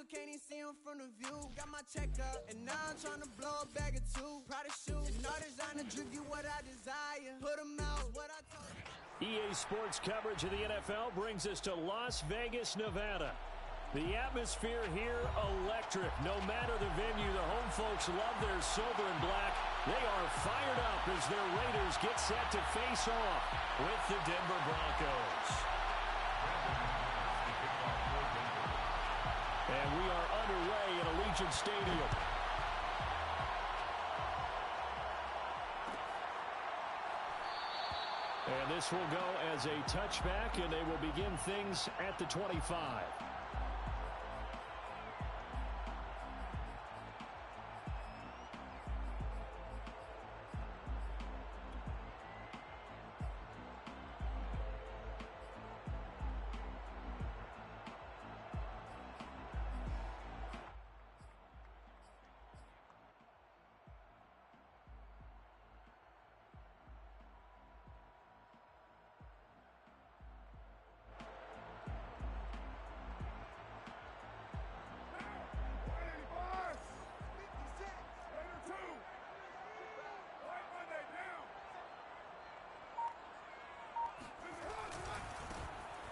can't even see him from the view. Got my check up, and now I'm trying to blow a bag of two. Proud of shoes, and all designer drip you what I desire. Put them out, what I told you. EA Sports coverage of the NFL brings us to Las Vegas, Nevada. The atmosphere here, electric. No matter the venue, the home folks love their silver and black. They are fired up as their Raiders get set to face off with the Denver Broncos. And we are underway at Allegiant Stadium. And this will go as a touchback, and they will begin things at the 25.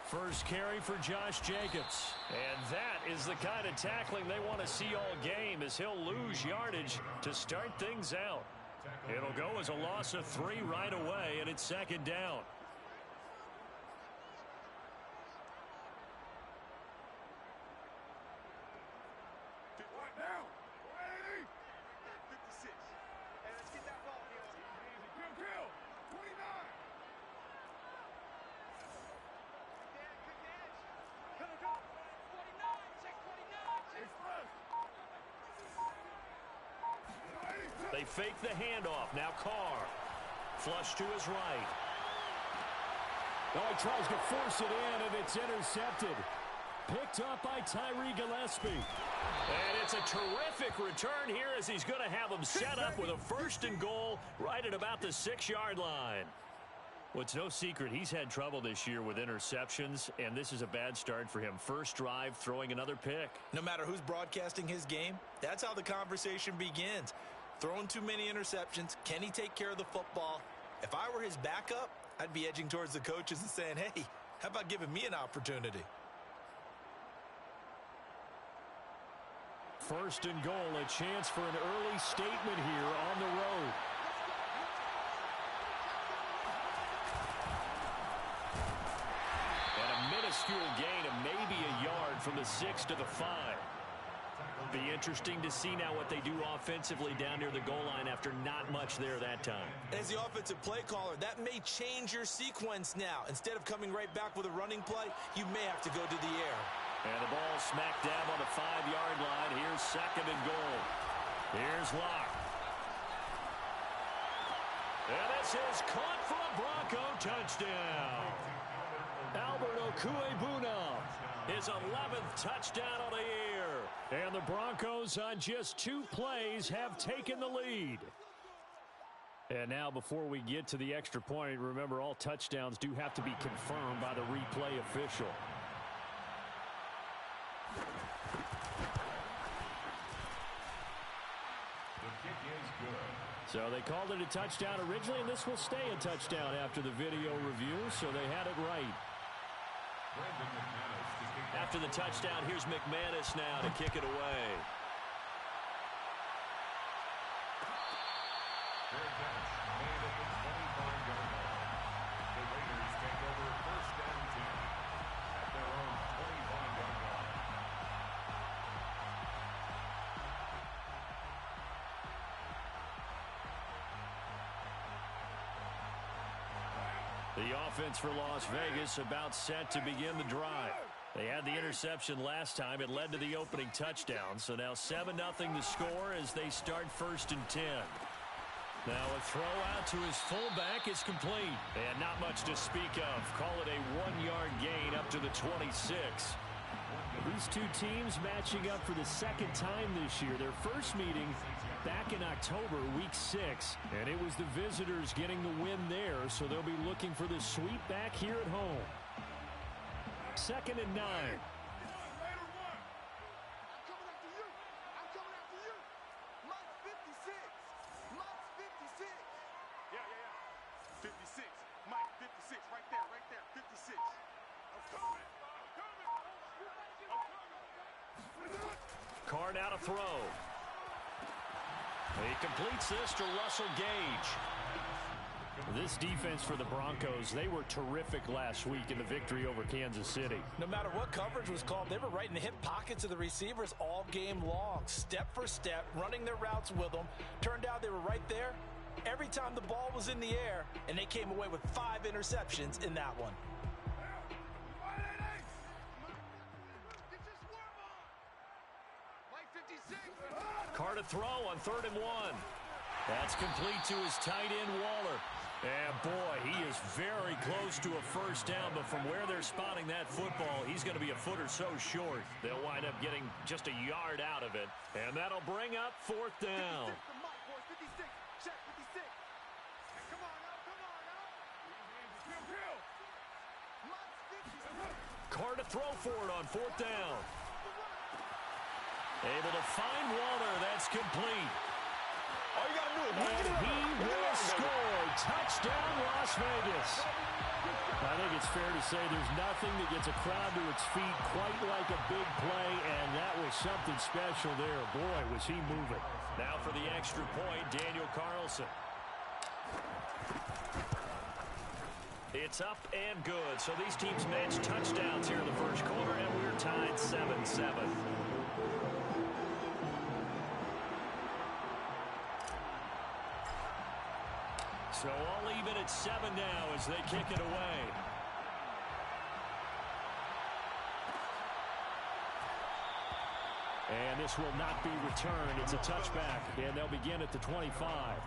First carry for Josh Jacobs. And that is the kind of tackling they want to see all game, as he'll lose yardage to start things out. It'll go as a loss of 3 right away, and it's second down. They fake the handoff. Now Carr. Flush to his right. Oh, he tries to force it in, and it's intercepted. Picked up by Tyree Gillespie. And it's a terrific return here, as he's going to have them set up with a 1st and goal right at about the 6-yard line. Well, it's no secret he's had trouble this year with interceptions, and this is a bad start for him. First drive, throwing another pick. No matter who's broadcasting his game, that's how the conversation begins. Throwing too many interceptions. Can he take care of the football? If I were his backup, I'd be edging towards the coaches and saying, hey, how about giving me an opportunity? First and goal, a chance for an early statement here on the road. And a minuscule gain of maybe a yard from the 6 to the 5. Be interesting to see now what they do offensively down near the goal line after not much there that time. As the offensive play caller, that may change your sequence now. Instead of coming right back with a running play, you may have to go to the air. And the ball smack dab on the 5-yard line. Here's second and goal. Here's Locke. And this is caught for a Bronco touchdown. Albert Okwuegbunam, his 11th touchdown of the year. And the Broncos, on just 2 plays, have taken the lead. And now, before we get to the extra point, remember, all touchdowns do have to be confirmed by the replay official. The kick is good. So they called it a touchdown originally, and this will stay a touchdown after the video review, so they had it right. After the touchdown, here's McManus now to kick it away. Their catch made at the 25-yard line. The Raiders take over 1st and 10 at their own 25-yard line. The offense for Las Vegas about set to begin the drive. They had the interception last time. It led to the opening touchdown. So now 7-0 the score as they start 1st and 10. Now a throw out to his fullback is complete. And not much to speak of. Call it a 1-yard gain up to the 26. These two teams matching up for the 2nd time this year. Their first meeting back in October, week 6. And it was the visitors getting the win there, so they'll be looking for the sweep back here at home. 2nd and 9. Carr now to throw. He completes this to Russell Gage. This defense for the Broncos, they were terrific last week in the victory over Kansas City. No matter what coverage was called, they were right in the hip pockets of the receivers all game long. Step for step, running their routes with them. Turned out they were right there every time the ball was in the air, and they came away with 5 interceptions in that one. Carr to throw on 3rd and 1. That's complete to his tight end, Waller. And, boy, he is very close to a first down, but from where they're spotting that football, he's going to be a foot or so short. They'll wind up getting just a yard out of it, and that'll bring up 4th down. Carr to throw for it on 4th down. Able to find Waller. That's complete. All you got to do is and he will score. Touchdown, Las Vegas. I think it's fair to say there's nothing that gets a crowd to its feet quite like a big play, and that was something special there. Boy, was he moving. Now for the extra point, Daniel Carlson. It's up and good. So these teams match touchdowns here in the first quarter, and we're tied 7-7. So all even at 7 now as they kick it away. And this will not be returned. It's a touchback, and they'll begin at the 25.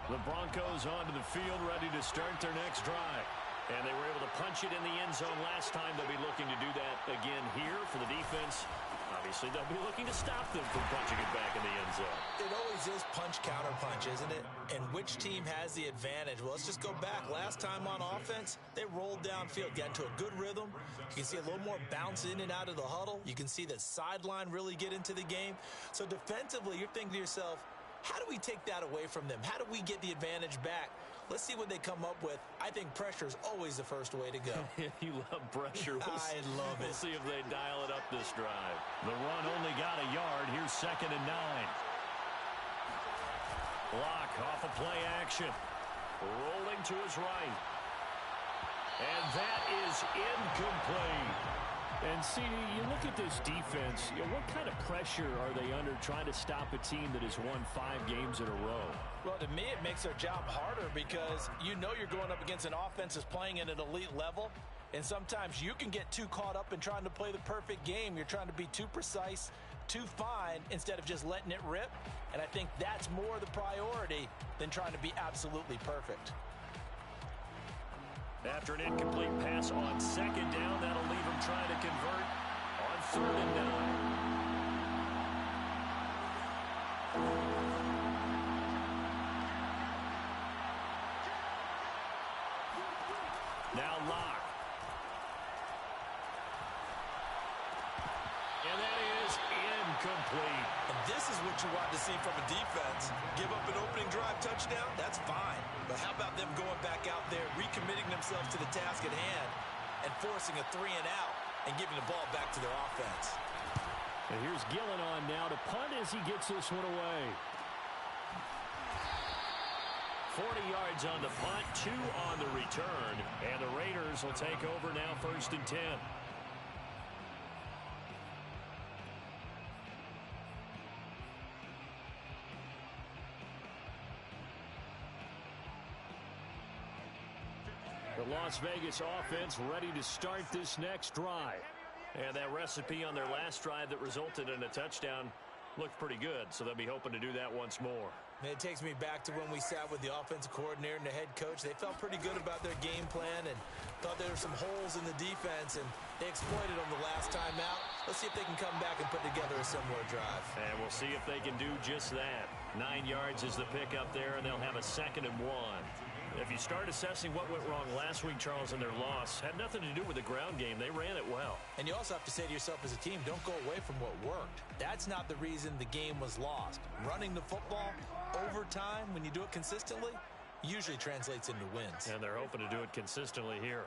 The Broncos onto the field, ready to start their next drive. And they were able to punch it in the end zone last time. They'll be looking to do that again here for the defense. Obviously, they'll be looking to stop them from punching it back in the end zone. It always is punch-counter-punch, isn't it? And which team has the advantage? Well, let's just go back. Last time on offense, they rolled downfield, got into a good rhythm. You can see a little more bounce in and out of the huddle. You can see the sideline really get into the game. So defensively, you're thinking to yourself, how do we take that away from them? How do we get the advantage back? Let's see what they come up with. I think pressure is always the first way to go. You love pressure. I love it. We'll see if they dial it up this drive. The run only got a yard. Here's 2nd and 9. Block off of play action. Rolling to his right. And that is incomplete. And, see, you look at this defense, what kind of pressure are they under trying to stop a team that has won 5 games in a row? Well, to me, it makes their job harder because you know you're going up against an offense that's playing at an elite level, and sometimes you can get too caught up in trying to play the perfect game. You're trying to be too precise, too fine, instead of just letting it rip, and I think that's more the priority than trying to be absolutely perfect. After an incomplete pass on 2nd down, that'll leave him trying to convert on 3rd and 9. Now Locke. And that is incomplete. And this is what you want to see from a defense. Give up an opening drive touchdown, that's fine. But how about them going back out there, recommitting themselves to the task at hand, and forcing a 3-and-out and giving the ball back to their offense? And here's Gillen on now to punt as he gets this one away. 40 yards on the punt, 2 on the return, and the Raiders will take over now 1st and 10. The Las Vegas offense ready to start this next drive. And that recipe on their last drive that resulted in a touchdown looked pretty good, so they'll be hoping to do that once more. And it takes me back to when we sat with the offensive coordinator and the head coach. They felt pretty good about their game plan and thought there were some holes in the defense, and they exploited them the last time out. Let's see if they can come back and put together a similar drive. And we'll see if they can do just that. 9 yards is the pickup there, and they'll have a 2nd and 1. If you start assessing what went wrong last week, Charles, in their loss, had nothing to do with the ground game. They ran it well. And you also have to say to yourself as a team, don't go away from what worked. That's not the reason the game was lost. Running the football over time, when you do it consistently, usually translates into wins. And they're hoping to do it consistently here.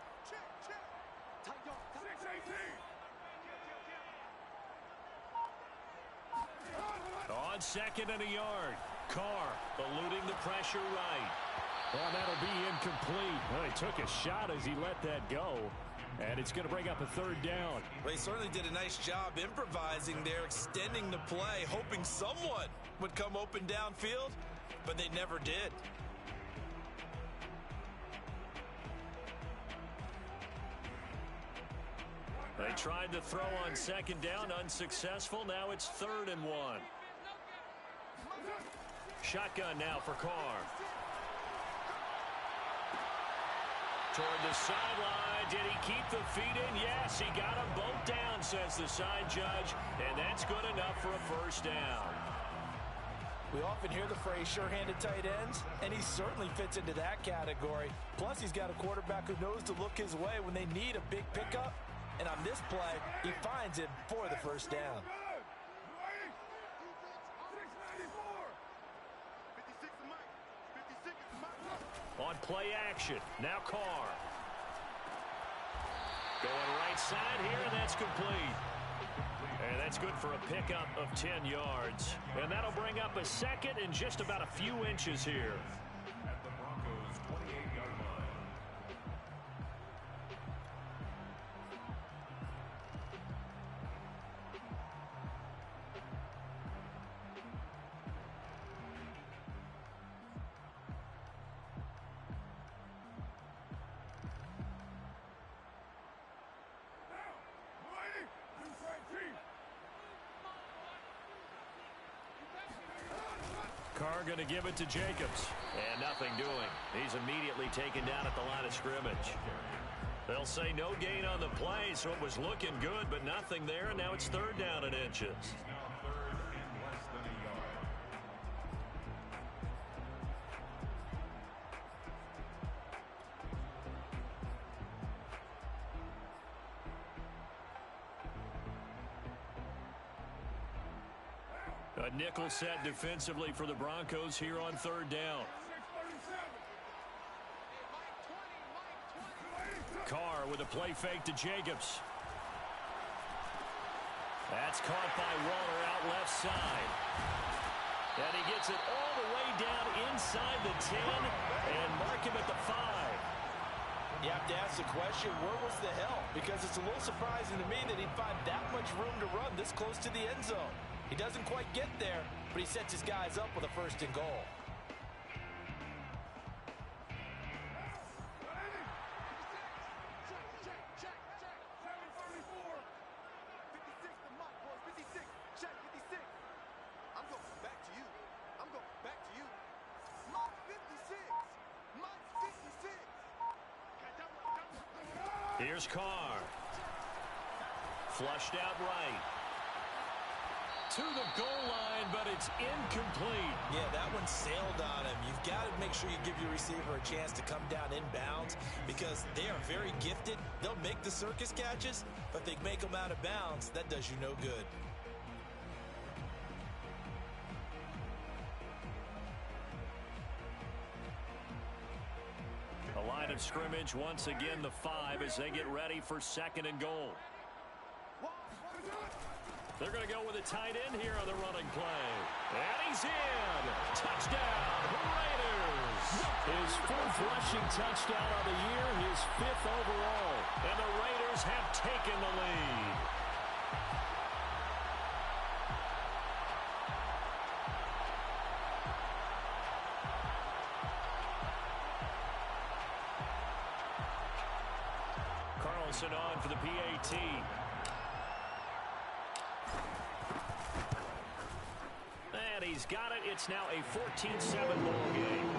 On second and a yard. Carr eluding the pressure right. Well, that'll be incomplete. Well, he took a shot as he let that go. And it's going to bring up a third down. Well, he certainly did a nice job improvising there, extending the play, hoping someone would come open downfield, but they never did. They tried to throw on second down, unsuccessful. Now it's 3rd and 1. Shotgun now for Carr. Toward the sideline. Did he keep the feet in? Yes, he got them both down, says the side judge. And that's good enough for a first down. We often hear the phrase sure-handed tight ends, and he certainly fits into that category. Plus, he's got a quarterback who knows to look his way when they need a big pickup. And on this play, he finds it for the first down. On play action, now Carr. Going right side here, and that's complete. And that's good for a pickup of 10 yards. And that'll bring up a second and just about a few inches here. At the Broncos' 28-yard line. Carr going to give it to Jacobs. And nothing doing. He's immediately taken down at the line of scrimmage. They'll say no gain on the play, so it was looking good, but nothing there, and now it's 3rd down and inches. Now 3rd and less than a yard. A nickel set defensively for the Broncos here on 3rd down. Carr with a play fake to Jacobs. That's caught by Waller out left side. And he gets it all the way down inside the 10 and mark him at the 5. You have to ask the question, where was the help? Because it's a little surprising to me that he'd find that much room to run this close to the end zone. He doesn't quite get there, but he sets his guys up with a 1st and goal. Here's Carr. Flushed out right. To the goal line, but it's incomplete. Yeah, that one sailed on him. You've got to make sure you give your receiver a chance to come down inbounds because they are very gifted. They'll make the circus catches, but if they make them out of bounds, that does you no good. A line of scrimmage, once again the 5 as they get ready for 2nd and goal. They're going to go with a tight end here on the running play. And he's in. Touchdown, Raiders. His 4th rushing touchdown of the year, his 5th overall. And the Raiders have taken the lead. Carlson on for the PAT. And he's got it. It's now a 14-7 ball game.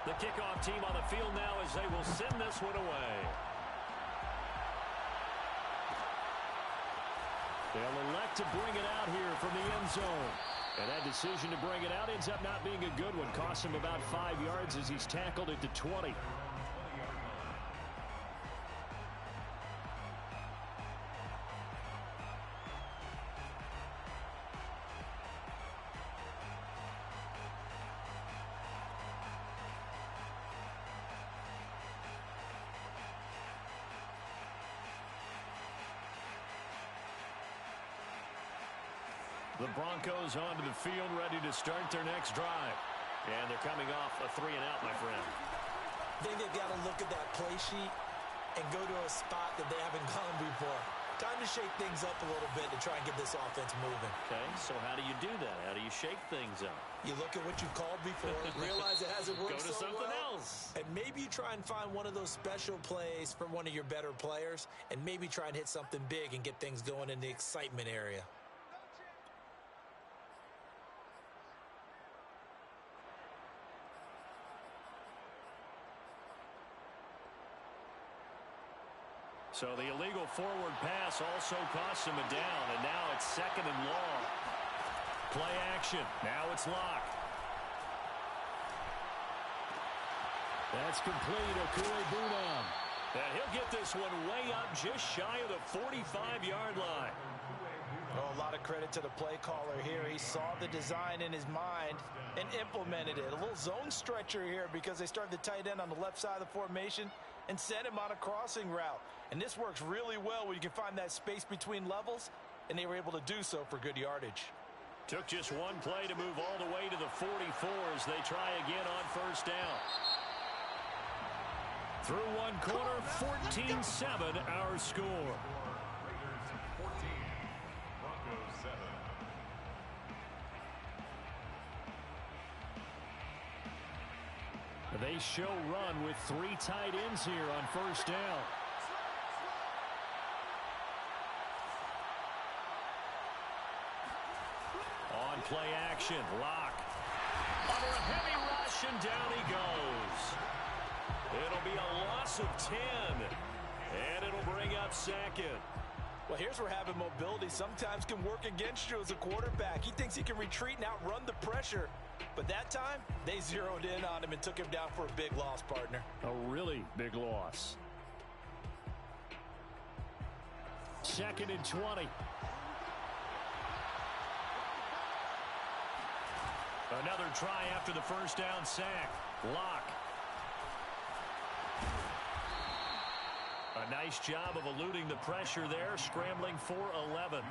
The kickoff team on the field now as they will send this one away. to bring it out here from the end zone. And that decision to bring it out ends up not being a good one. Costs him about 5 yards as he's tackled it to 20. The Broncos onto the field, ready to start their next drive. And they're coming off a 3-and-out, my friend. I think they've got to look at that play sheet and go to a spot that they haven't gone before. Time to shake things up a little bit to try and get this offense moving. Okay, so how do you do that? How do you shake things up? You look at what you've called before, realize it hasn't worked Go to so something well, else. and maybe you try and find one of those special plays from one of your better players, and maybe try and hit something big and get things going in the excitement area. So the illegal forward pass also costs him a down, and now it's 2nd and long. Play action. Now it's Locke. That's complete. Okue-Bunam. And he'll get this one way up just shy of the 45-yard line. Oh, a lot of credit to the play caller here. He saw the design in his mind and implemented it. A little zone stretcher here because they started the tight end on the left side of the formation and sent him on a crossing route. And this works really well when you can find that space between levels, and they were able to do so for good yardage. Took just one play to move all the way to the 44 as they try again on 1st down. Through one quarter, 14-7 our score. Raiders 14, Broncos 7. They show run with 3 tight ends here on 1st down. On play action, Locke. Under a heavy rush, and down he goes. It'll be a loss of 10, and it'll bring up 2nd. Well, here's where having mobility sometimes can work against you as a quarterback. He thinks he can retreat and outrun the pressure. But that time, they zeroed in on him and took him down for a big loss, partner. A really big loss. 2nd and 20. Another try after the 1st down sack. Locke. A nice job of eluding the pressure there, scrambling for 11.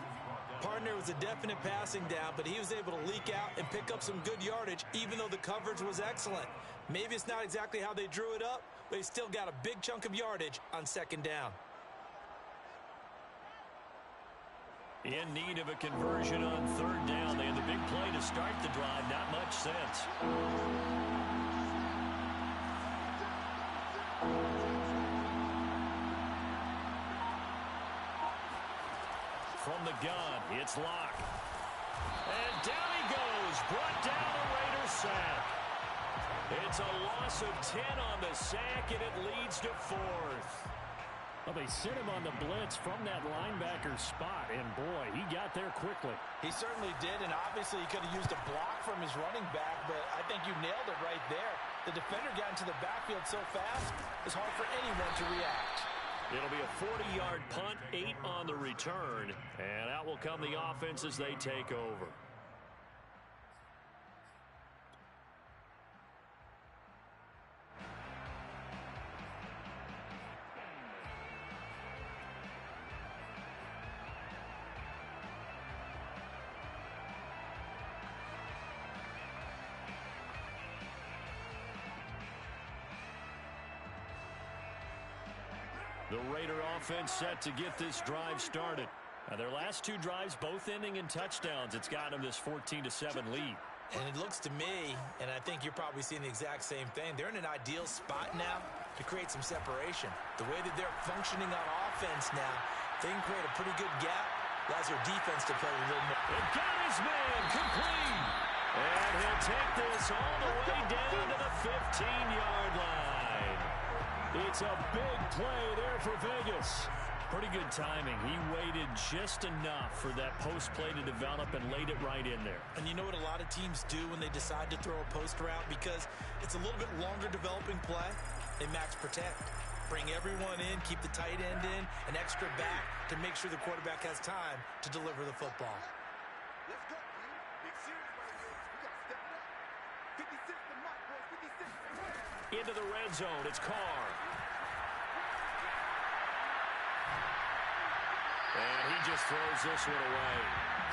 Partner was a definite passing down, but he was able to leak out and pick up some good yardage, even though the coverage was excellent. Maybe it's not exactly how they drew it up, but he still got a big chunk of yardage on 2nd down. In need of a conversion on 3rd down. They had the big play to start the drive. Not much sense. From the gun, it's Locke. And down he goes. Brought down a Raider sack. It's a loss of 10 on the sack, and it leads to 4th. Well, they sent him on the blitz from that linebacker spot, and boy, he got there quickly. He certainly did, and obviously he could have used a block from his running back, but I think you nailed it right there. The defender got into the backfield so fast, it's hard for anyone to react. It'll be a 40-yard punt, 8 on the return, and out will come the offense as they take over. The Raider offense set to get this drive started. Now, their last 2 drives both ending in touchdowns. It's got them this 14-7 lead. And it looks to me, and I think you're probably seeing the exact same thing, they're in an ideal spot now to create some separation. The way that they're functioning on offense now, they can create a pretty good gap. Allows their defense to play a little more. It got his man complete. And he'll take this all the way down to the 15-yard line. It's a big play there for Vegas. Pretty good timing. He waited just enough for that post play to develop and laid it right in there. And you know what a lot of teams do when they decide to throw a post route? Because it's a little bit longer developing play, they max protect. Bring everyone in, keep the tight end in, an extra back to make sure the quarterback has time to deliver the football. Let's go, dude. Big series right here. We got to step it up. 56 the mark, boys. 56. Into the red zone. It's Carr. And he just throws this one away.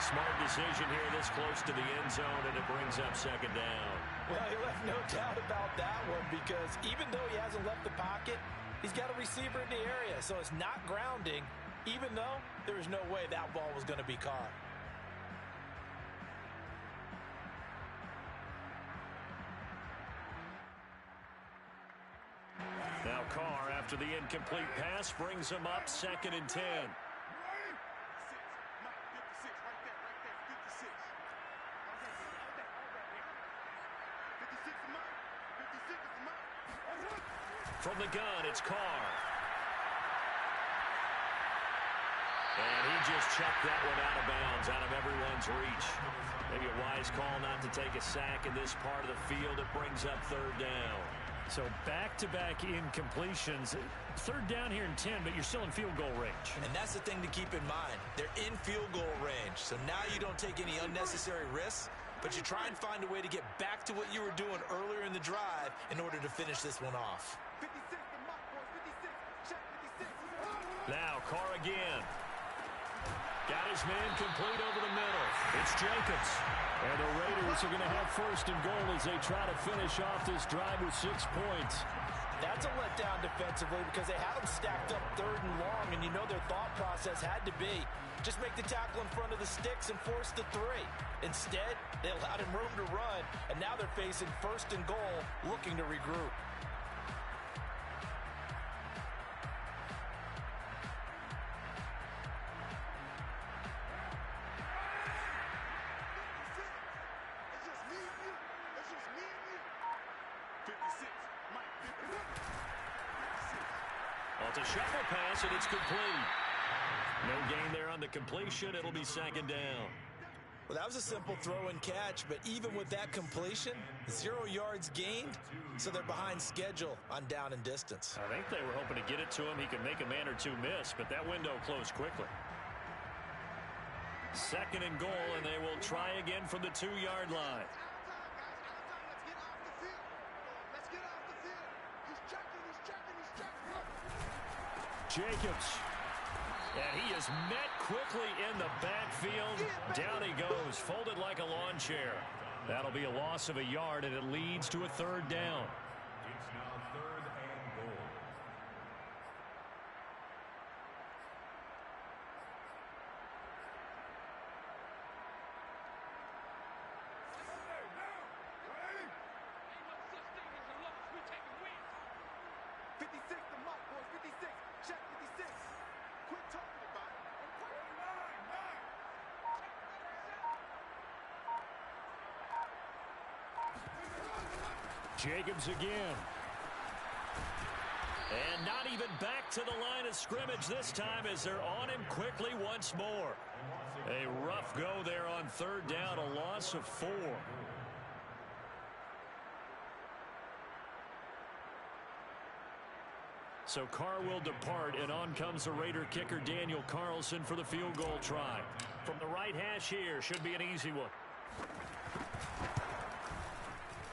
Smart decision here this close to the end zone, and it brings up second down. Well, he left no doubt about that one because even though he hasn't left the pocket, he's got a receiver in the area, so it's not grounding, even though there was no way that ball was going to be caught. Now Carr, after the incomplete pass, brings him up 2nd and 10. From the gun, it's Carr. And he just chucked that one out of bounds, out of everyone's reach. Maybe a wise call not to take a sack in this part of the field. It brings up 3rd down. So back-to-back incompletions. 3rd down here in 10, but you're still in field goal range. And that's the thing to keep in mind. They're in field goal range. So now you don't take any unnecessary risks, but you try and find a way to get back to what you were doing earlier in the drive in order to finish this one off. 56 the mark, boys. 56. Check 56. Now Carr again. Got his man complete over the middle. It's Jacobs. And the Raiders are going to have 1st and goal as they try to finish off this drive with 6 points. That's a letdown defensively because they had them stacked up 3rd and long, and you know their thought process had to be just make the tackle in front of the sticks and force the 3. Instead, they allowed him room to run, and now they're facing 1st and goal, looking to regroup. Well, it's a shuffle pass, and it's complete. No gain there on the completion. It'll be 2nd down. Well, that was a simple throw and catch, but even with that completion, 0 yards gained, so they're behind schedule on down and distance. I think they were hoping to get it to him. He could make a man or two miss, but that window closed quickly. 2nd and goal, and they will try again from the 2-yard line. Jacobs. And he is met quickly in the backfield. Down he goes, folded like a lawn chair. That'll be a loss of a yard, and it leads to a 3rd down. It's now 3rd and goal. Jacobs again. And not even back to the line of scrimmage this time as they're on him quickly once more. A rough go there on 3rd down, a loss of 4. So Carr will depart, and on comes the Raider kicker Daniel Carlson for the field goal try. From the right hash here, should be an easy one.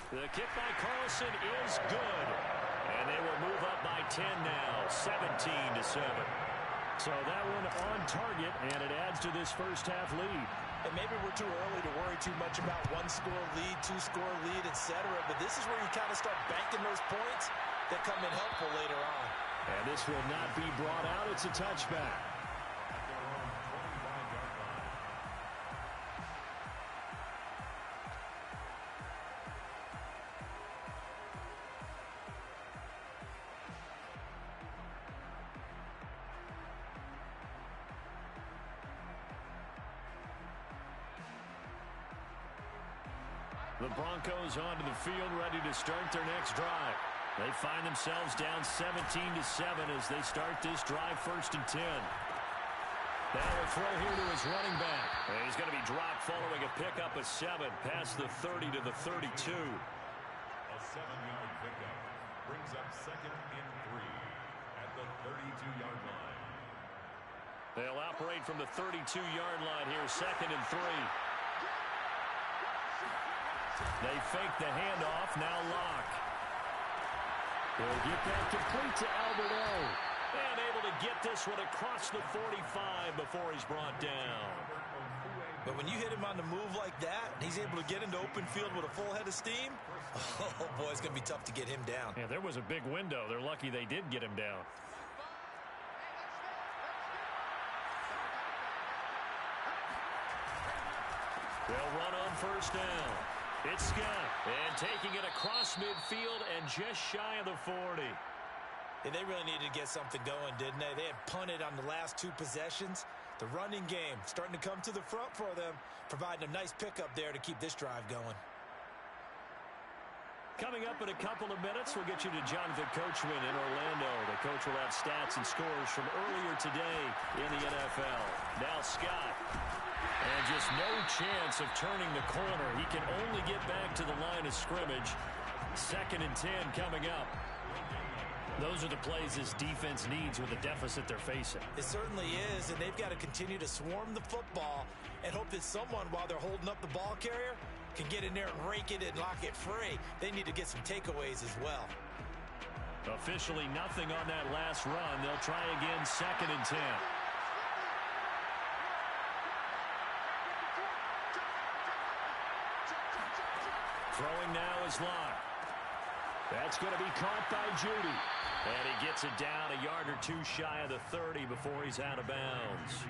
The kick by Carlson is good. And they will move up by 10 now, 17-7. So that one on target, and it adds to this first half lead. And maybe we're too early to worry too much about 1-score lead, 2-score lead, etc. But this is where you kind of start banking those points that come in helpful later on. And this will not be brought out. It's a touchback. The Broncos onto the field, ready to start their next drive. They find themselves down 17-7 as they start this drive 1st and 10. Now a throw here to his running back. And he's going to be dropped following a pickup of 7 past the 30 to the 32. A 7-yard pickup brings up 2nd and 3 at the 32-yard line. They'll operate from the 32-yard line here, 2nd and 3. They fake the handoff, now Locke. They'll get that complete to Alberto. And able to get this one across the 45 before he's brought down. But when you hit him on the move like that, he's able to get into open field with a full head of steam, oh boy, it's going to be tough to get him down. Yeah, there was a big window. They're lucky they did get him down. They'll run on 1st down. It's Scott. And taking it across midfield and just shy of the 40. And they really needed to get something going, didn't they? They had punted on the last 2 possessions. The running game starting to come to the front for them, providing a nice pickup there to keep this drive going. Coming up in a couple of minutes, we'll get you to Jonathan Coachman in Orlando. The coach will have stats and scores from earlier today in the NFL. Now Scott. And just no chance of turning the corner. He can only get back to the line of scrimmage. 2nd and 10 coming up. Those are the plays his defense needs with the deficit they're facing. It certainly is, and they've got to continue to swarm the football and hope that someone, while they're holding up the ball carrier, can get in there and rake it and lock it free. They need to get some takeaways as well. Officially nothing on that last run. They'll try again, 2nd and 10. Throwing now is Locke. That's going to be caught by Judy. And he gets it down a yard or 2 shy of the 30 before he's out of bounds.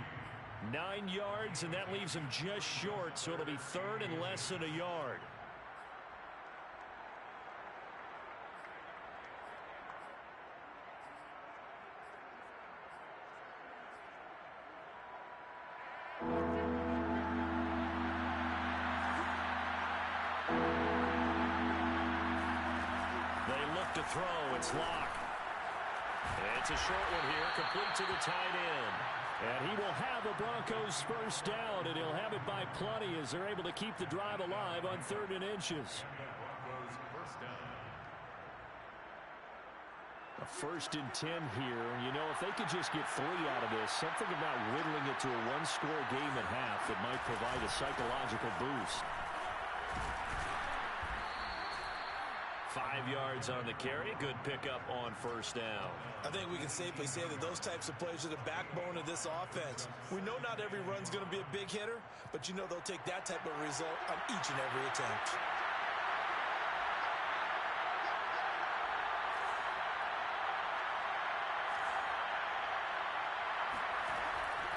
9 yards, and that leaves him just short, so it'll be 3rd and less than a yard. To throw, it's Locke. It's a short one here, complete to the tight end. And he will have a Broncos first down, and he'll have it by plenty as they're able to keep the drive alive on 3rd and inches. Broncos first down. A 1st and 10 here. You know, if they could just get 3 out of this, something about whittling it to a 1-score game at half that might provide a psychological boost. 5 yards on the carry. Good pickup on 1st down. I think we can safely say that those types of plays are the backbone of this offense. We know not every run's going to be a big hitter, but you know they'll take that type of result on each and every attempt.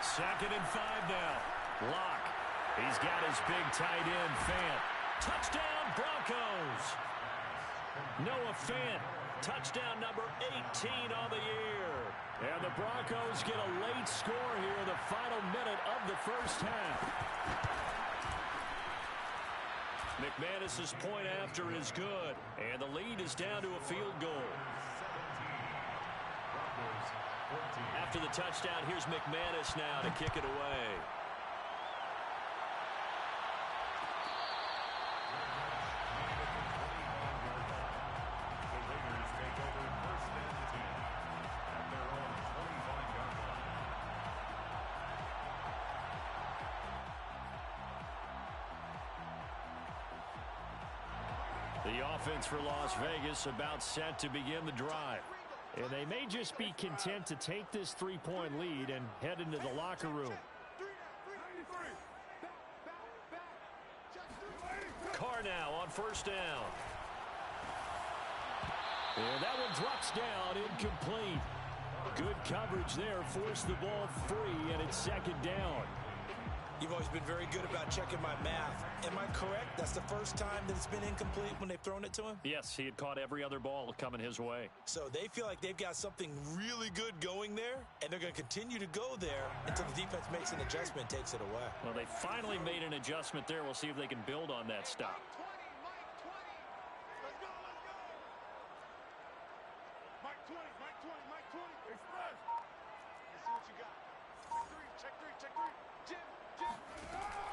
Second and 5 now. Locke. He's got his big tight end, Fant. Touchdown, Broncos. Noah Fant, touchdown number 18 on the year. And the Broncos get a late score here in the final minute of the first half. McManus's point after is good, and the lead is down to a field goal. After the touchdown, here's McManus now to kick it away. The offense for Las Vegas about set to begin the drive. And they may just be content to take this 3-point lead and head into the locker room. Carr now on 1st down. And that one drops down, incomplete. Good coverage there, forced the ball free, and it's 2nd down. You've always been very good about checking my math. Am I correct? That's the first time that it's been incomplete when they've thrown it to him? Yes, he had caught every other ball coming his way. So they feel like they've got something really good going there, and they're going to continue to go there until the defense makes an adjustment and takes it away. Well, they finally made an adjustment there. We'll see if they can build on that stop.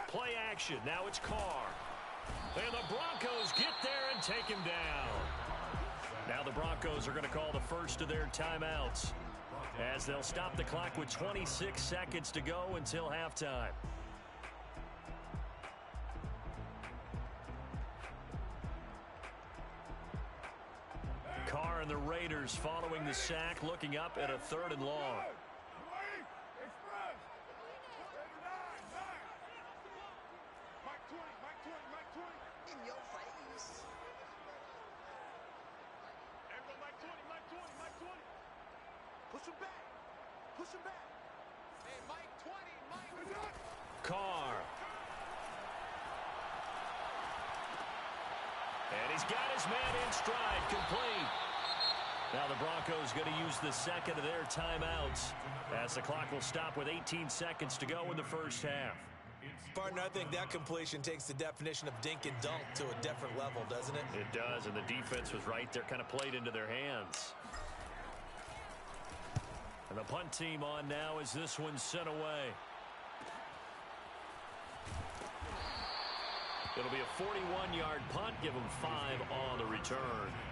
Play action. Now it's Carr. And the Broncos get there and take him down. Now the Broncos are going to call the first of their timeouts, as they'll stop the clock with 26 seconds to go until halftime. Carr and the Raiders following the sack, looking up at a 3rd and long. In your face. Push him back. Push him back. Hey, Mike 20. Mike. Carr. And he's got his man in stride, complete. Now the Broncos going to use the second of their timeouts, as the clock will stop with 18 seconds to go in the first half. Partner, I think that completion takes the definition of dink and dunk to a different level, doesn't it? It does, and the defense was right there, kind of played into their hands. And the punt team on now as this one's sent away. It'll be a 41-yard punt, give them 5 on the return.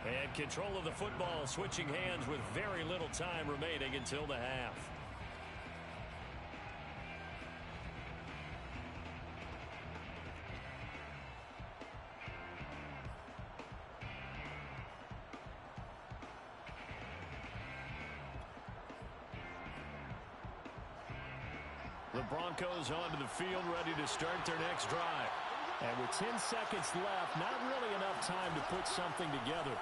And control of the football switching hands with very little time remaining until the half. The Broncos onto the field, ready to start their next drive. And with 10 seconds left, not really enough time to put something together.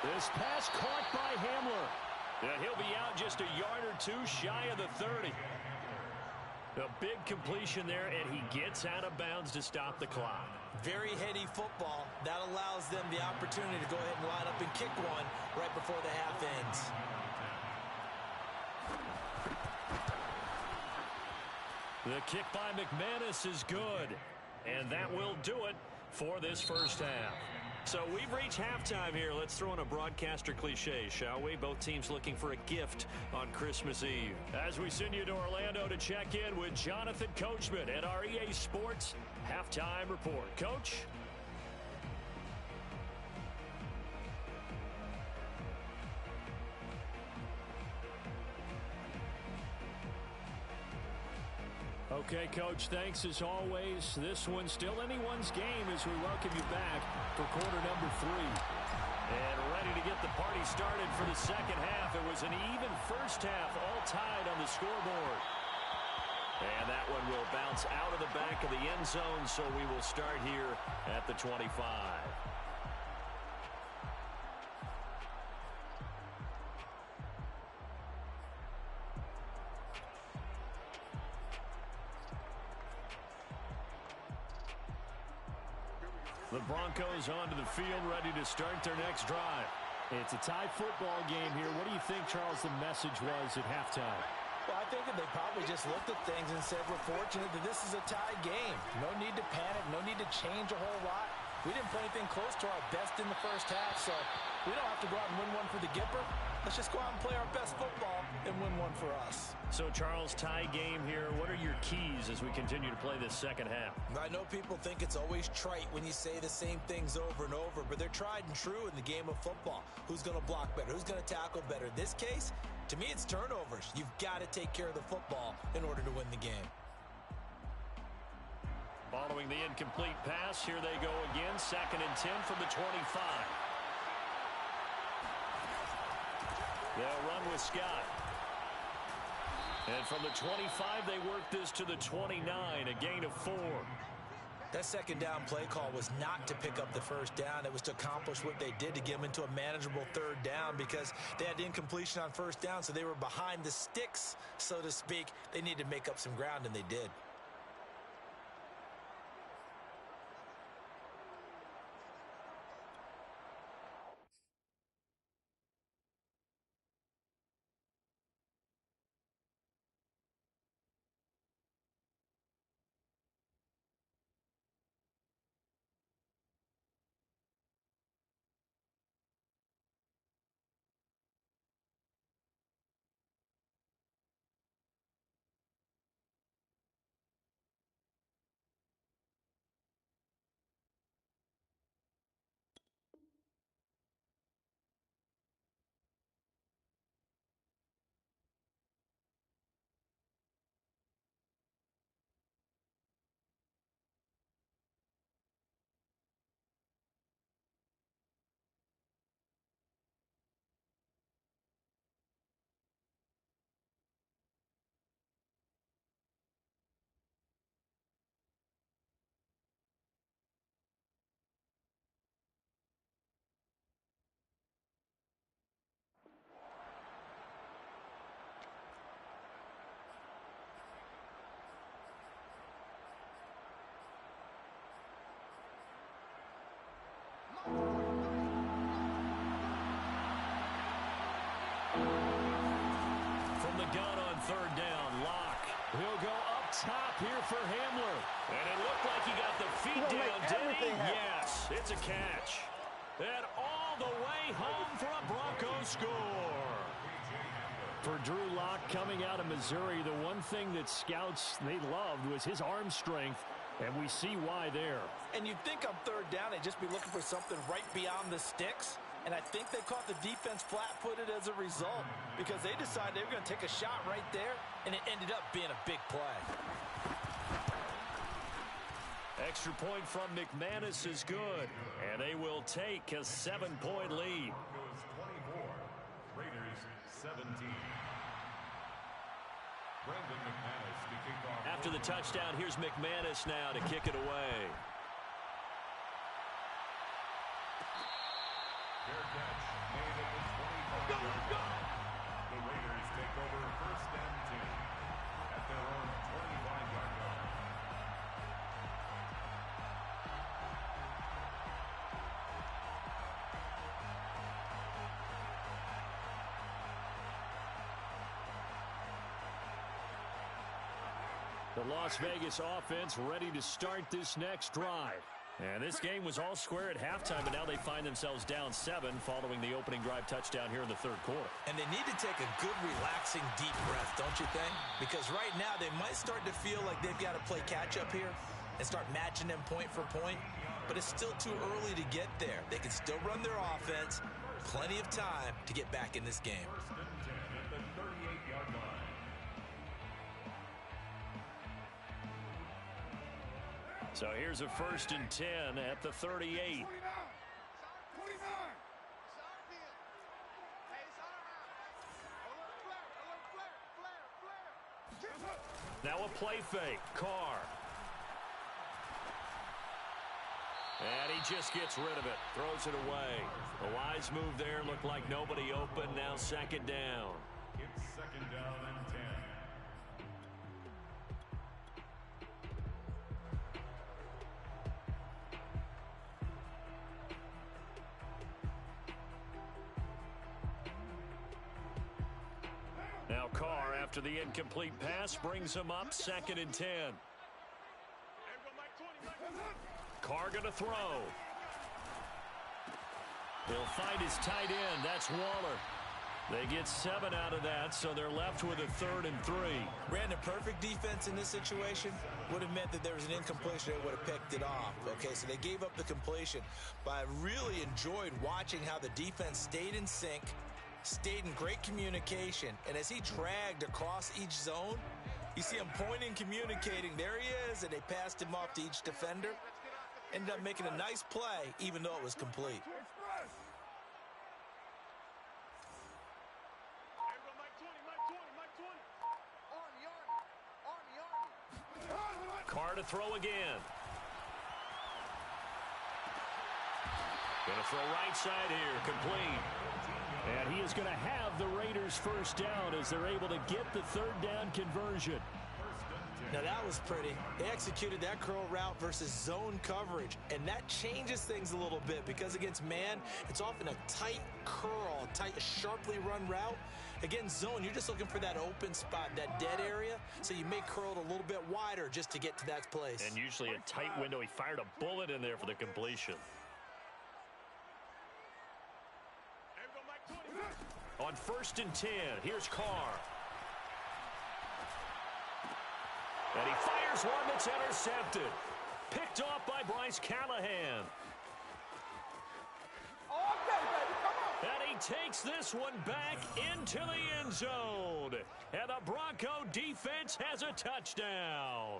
This pass caught by Hamler. Yeah, he'll be out just a yard or two shy of the 30. A big completion there, and he gets out of bounds to stop the clock. Very heady football. That allows them the opportunity to go ahead and line up and kick one right before the half ends. The kick by McManus is good, and that will do it for this first half. So we've reached halftime here. Let's throw in a broadcaster cliche, shall we? Both teams looking for a gift on Christmas Eve. As we send you to Orlando to check in with Jonathan Coachman at our EA Sports Halftime Report. Coach? Okay, Coach, thanks as always. This one's still anyone's game as we welcome you back for quarter number 3. And ready to get the party started for the second half. It was an even first half, all tied on the scoreboard. And that one will bounce out of the back of the end zone, so we will start here at the 25. The Broncos onto the field, ready to start their next drive. It's a tie football game here. What do you think, Charles, the message was at halftime? Well, I think that they probably just looked at things and said, we're fortunate that this is a tie game. No need to panic. No need to change a whole lot. We didn't play anything close to our best in the first half, so we don't have to go out and win one for the Gipper. Let's just go out and play our best football and win one for us. So, Charles, tie game here. What are your keys as we continue to play this second half? I know people think it's always trite when you say the same things over and over, but they're tried and true in the game of football. Who's going to block better? Who's going to tackle better? In this case, to me, it's turnovers. You've got to take care of the football in order to win the game. Following the incomplete pass, here they go again. 2nd and 10 from the 25. They'll run with Scott. And from the 25, they work this to the 29, a gain of 4. That second down play call was not to pick up the first down. It was to accomplish what they did, to get them into a manageable 3rd down, because they had incompletion on 1st down, so they were behind the sticks, so to speak. They needed to make up some ground, and they did. gun on third down. Lock. He'll go up top here for Hamler. And it looked like he got the feet down, did he? Yes, it's a catch. And all the way home for a Broncos score. For Drew Lock coming out of Missouri, the one thing that scouts they loved was his arm strength, and we see why there. And you'd think on third down they'd just be looking for something right beyond the sticks. And I think they caught the defense flat-footed as a result because they decided they were going to take a shot right there, and it ended up being a big play. Extra point from McManus is good, and they will take a 7-point lead. Broncos 24, Raiders 17. Brendan McManus to kick off. After the touchdown, here's McManus now to kick it away. Fair catch made at the 25-yard line. The Raiders take over first and 10 at their own 25-yard line. The Las Vegas offense ready to start this next drive. And this game was all square at halftime, but now they find themselves down 7 following the opening drive touchdown here in the third quarter. And they need to take a good, relaxing, deep breath, don't you think? Because right now they might start to feel like they've got to play catch-up here and start matching them point for point. But it's still too early to get there. They can still run their offense. Plenty of time to get back in this game. First and 10 at the 38-yard line. So here's a first and 10 at the 38. 29. Now a play fake. Carr. And he just gets rid of it. Throws it away. A wise move there. Looked like nobody open. Now second down. It's second down and 10. Now Carr, after the incomplete pass, brings him up second and 10. Carr going to throw. He'll find his tight end. That's Waller. They get 7 out of that, so they're left with a 3rd and 3. Brandon, perfect defense in this situation would have meant that there was an incompletion. They would have picked it off. Okay, so they gave up the completion. But I really enjoyed watching how the defense stayed in sync, stayed in great communication. And as he dragged across each zone, you see him pointing, communicating. There he is, and they passed him off to each defender. Ended up making a nice play, even though it was complete. Carr to throw again. Going to throw right side here, complete. And he is going to have the Raiders first down as they're able to get the third down conversion. Now that was pretty. They executed that curl route versus zone coverage, and that changes things a little bit because against man, it's often a tight curl, tight, sharply run route. Against zone, you're just looking for that open spot, that dead area, so you may curl it a little bit wider just to get to that place. And usually a tight window. He fired a bullet in there for the completion. On first and 10, here's Carr. And he fires one that's intercepted. Picked off by Bryce Callahan. And he takes this one back into the end zone. And the Bronco defense has a touchdown.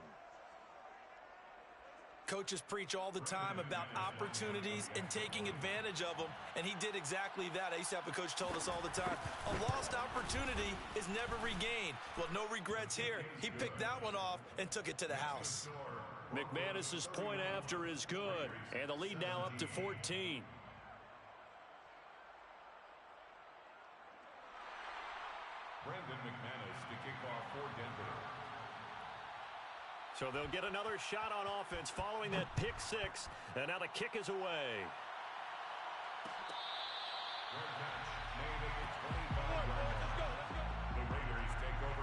Coaches preach all the time about opportunities and taking advantage of them, and he did exactly that. I used to have a coach told us all the time, a lost opportunity is never regained. Well, no regrets here. He picked that one off and took it to the house. McManus's point after is good, and the lead now up to 14. Brendan McManus to kick off for Denver. So they'll get another shot on offense following that pick 6, and now the kick is away. Fair catch made at the 25-yard line. The Raiders take over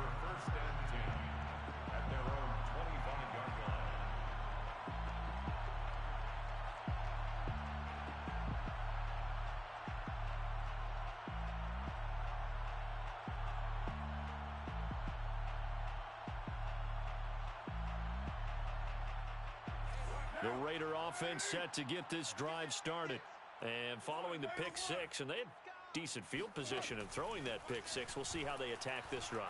The Raider offense set to get this drive started. And following the pick six, and they had decent field position in throwing that pick six. We'll see how they attack this drive.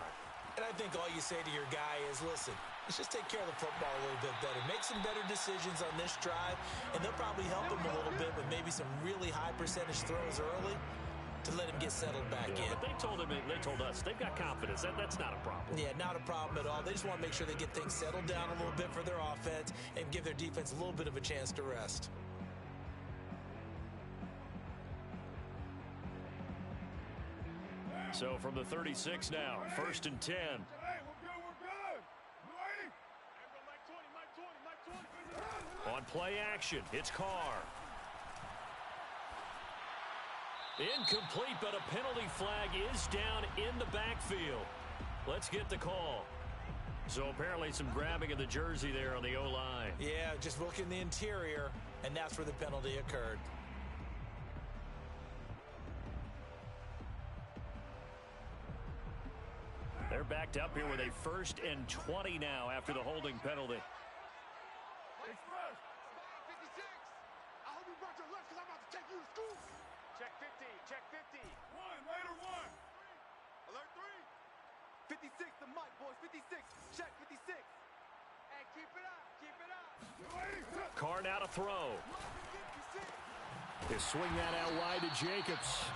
And I think all you say to your guy is, listen, let's just take care of the football a little bit better. Make some better decisions on this drive, and they'll probably help him a little bit with maybe some really high percentage throws early to let him get settled back in. But they told us, they've got confidence. That's not a problem. Yeah, not a problem at all. They just want to make sure they get things settled down a little bit for their offense and give their defense a little bit of a chance to rest. So from the 36 now, 1st and 10. Hey, we're good. You ready? On play action, it's Carr. Incomplete, but a penalty flag is down in the backfield. Let's get the call. So apparently some grabbing of the jersey there on the O-line. Yeah, just look in the interior, and that's where the penalty occurred. They're backed up here with a 1st and 20 now after the holding penalty. Express. 56. I hope you brought your lunch because I'm about to take you to school. Check 50. Check 50. Later one. Alert 3. 56 the mic, boys. 56. Check 56. Hey, keep it up. Keep it up. Carr now to throw. They swing that out wide to Jacobs.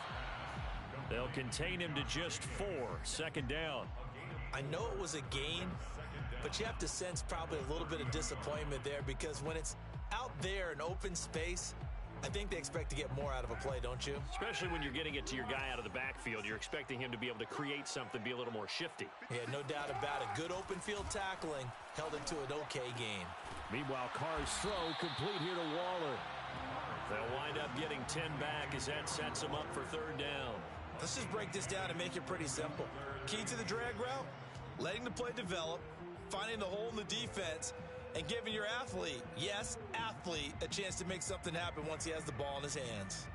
They'll contain him to just 4. 2nd down. I know it was a gain, but you have to sense probably a little bit of disappointment there because when it's out there in open space, I think they expect to get more out of a play, don't you? Especially when you're getting it to your guy out of the backfield. You're expecting him to be able to create something, be a little more shifty. Yeah, no doubt about it. Good open field tackling held it to an okay gain. Meanwhile, Carr's throw complete here to Waller. They'll wind up getting 10 back as that sets them up for 3rd down. Let's just break this down and make it pretty simple. Key to the drag route, letting the play develop, finding the hole in the defense, and giving your athlete, yes, athlete, a chance to make something happen once he has the ball in his hands.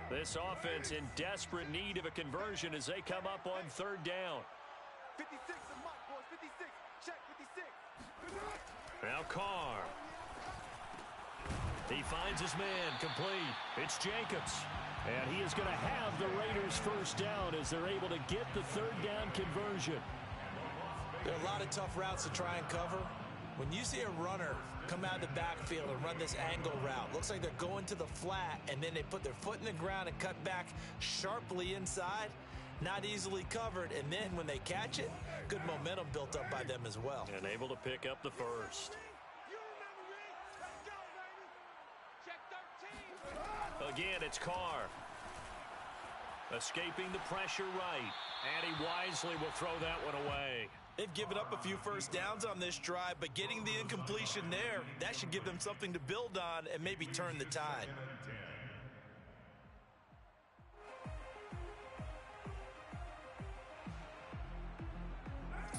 This offense in desperate need of a conversion as they come up on 3rd down. 56 the mic, boys. 56. Check 56. Now Carr. He finds his man complete. It's Jacobs. And he is going to have the Raiders 1st down as they're able to get the 3rd down conversion. There are a lot of tough routes to try and cover. When you see a runner come out of the backfield and run this angle route, looks like they're going to the flat, and then they put their foot in the ground and cut back sharply inside. Not easily covered, and then when they catch it, good momentum built up by them as well. And able to pick up the 1st. You remember me? Let's go, baby. Check 13. Again, it's Carr. Escaping the pressure right. And he wisely will throw that one away. They've given up a few 1st downs on this drive, but getting the incompletion there, that should give them something to build on and maybe turn the tide.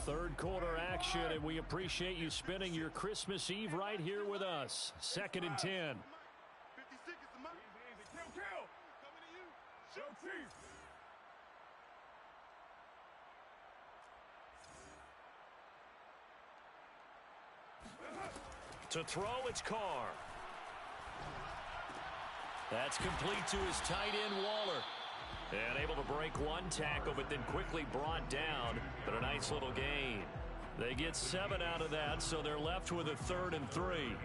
Third quarter action, and we appreciate you spending your Christmas Eve right here with us. 2nd and 10. 56 is the mic. Easy. Kill. Coming to you. Show chief. To throw, it's Carr. That's complete to his tight end, Waller. And able to break one tackle, but then quickly brought down. But a nice little gain. They get 7 out of that, so they're left with a 3rd and 3.